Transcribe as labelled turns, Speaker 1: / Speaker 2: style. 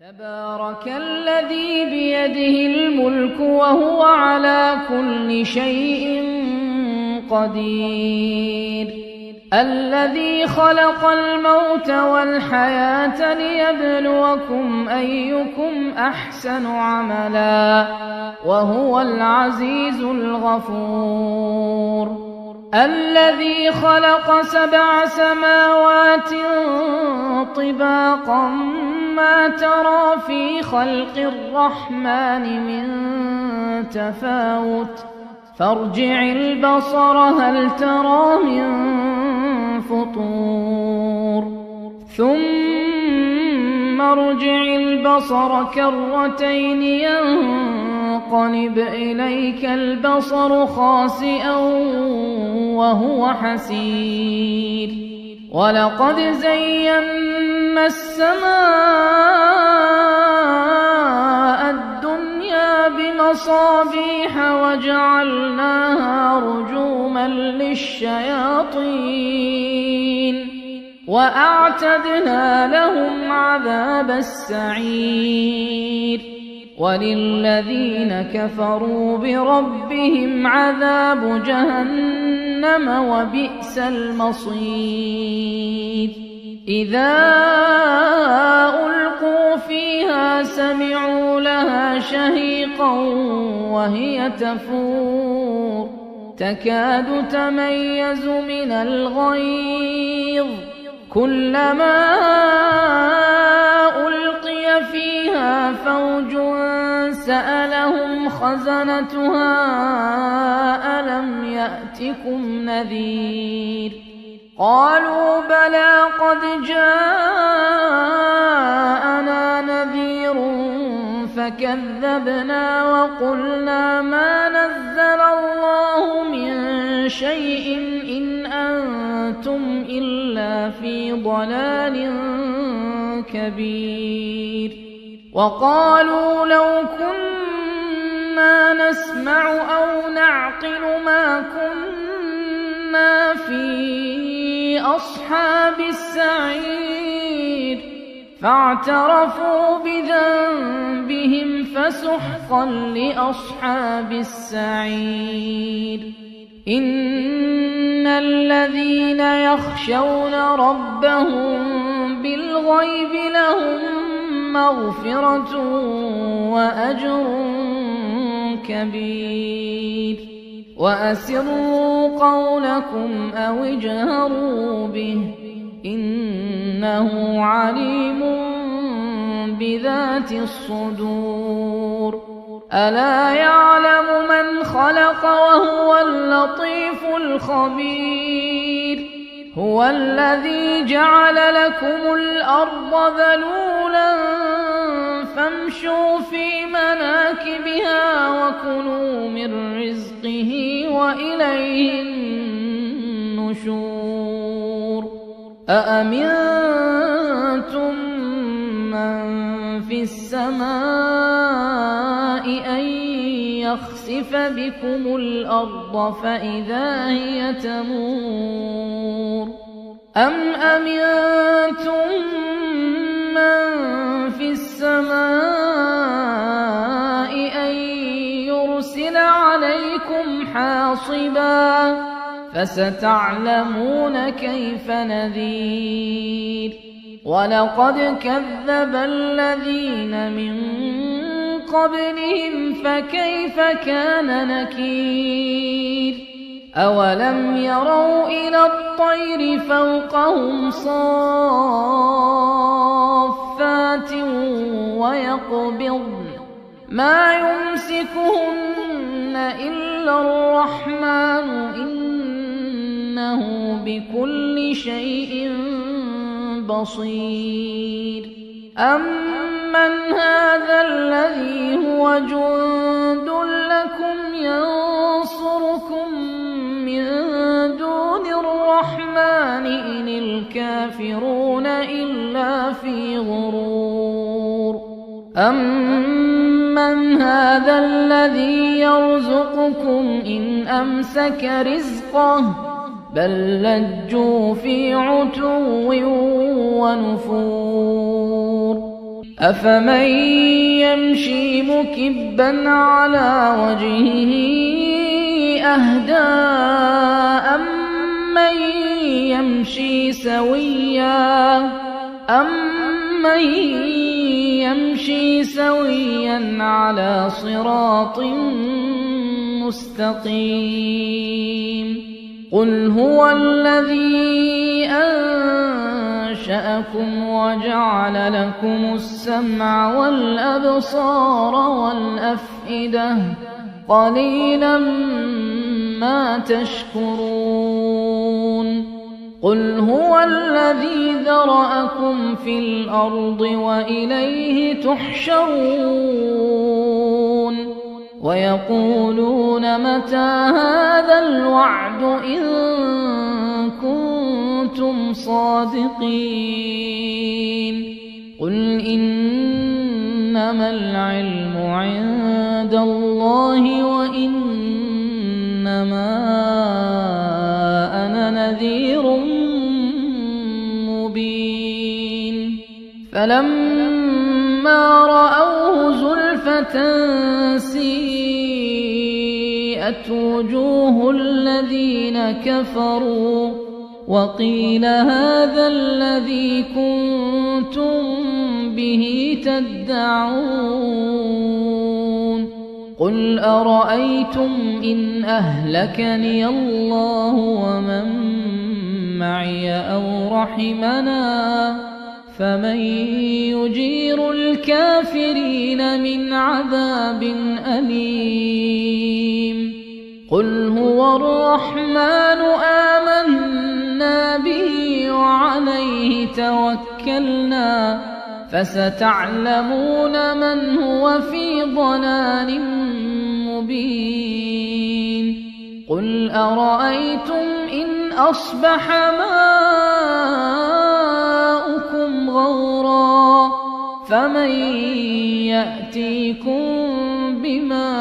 Speaker 1: تبارك الذي بيده الملك وهو على كل شيء قدير الذي خلق الموت والحياة ليبلوكم أيكم أحسن عملا وهو العزيز الغفور الذي خلق 7 سماوات طباقا ما ترى في خلق الرحمن من تفاوت فارجع البصر هل ترى من فطور ثم ارجع البصر كرتين ينقلب إليك البصر خاسئا وهو حسير ولقد زينا السماء الدنيا بمصابيح وجعلناها رجوما للشياطين وأعتدنا لهم عذاب السعير وللذين كفروا بربهم عذاب جهنم وبئس المصير إذا ألقوا فيها سمعوا لها شهيقا وهي تفور تكاد تميز من الغيظ كلما ألقي فيها فوج سألهم خزنتها ألم يأتكم نذير قالوا بلى قد جاءنا نذير فكذبنا وقلنا ما نزل الله من شيء إن أنتم إلا في ضلال كبير وقالوا لو كنا نسمع أو نعقل ما كنا في أصحاب السعير فاعترفوا بذنبهم فسحقا لأصحاب السعير إن الذين يخشون ربهم بالغيب لهم مغفرة وأجر كبير وأسروا قولكم أو اجهروا به إنه عليم بذات الصدور ألا يعلم من خلق وهو اللطيف الخبير هو الذي جعل لكم الأرض ذلولا فامشوا في مناكبها وكلوا من رزقه وإليه النشور أأمنتم من في السماء أن يخسف بكم الأرض فإذا هي تمور أم أمنتم من في السماء أن يرسل عليكم حاصبا فستعلمون كيف نذير ولقد كذب الذين من قبلهم فكيف كان نكير أولم يروا إلى الطير فوقهم صافات ويقبضن ما يمسكهن إلا الرحمن إنه بكل شيء بصير أمن هذا الذي هو جند لكم ينصركم من دون الرحمن إن الكافرون إلا في غرور أمن هذا الذي يرزقكم إن أمسك رزقه بل لجوا في عتو ونفور أفمن يمشي مكبا على وجهه أهدى أمن يمشي سويا على صراط مستقيم قل هو الذي أنشأكم وجعل لكم السمع والأبصار والأفئدة قليلا ما تشكرون قل هو الذي ذرأكم في الأرض وإليه تحشرون ويقولون متى هذا الوعد إن كنتم صادقين قل إنما العلم عند الله وإنما أنا نذير مبين فلما رأوه زلفة سيئت وجوه الذين كفروا وقيل هذا الذي كنتم به تدعون قل أرأيتم إن أهلكني الله ومن معي أو رحمنا فمن يجير الكافرين من عذاب أليم قل هو الرحمن آمنا به وعليه توكلنا فستعلمون من هو في ضلال مبين قل أرأيتم إن أصبح ماؤكم غورا فمن يأتيكم بماء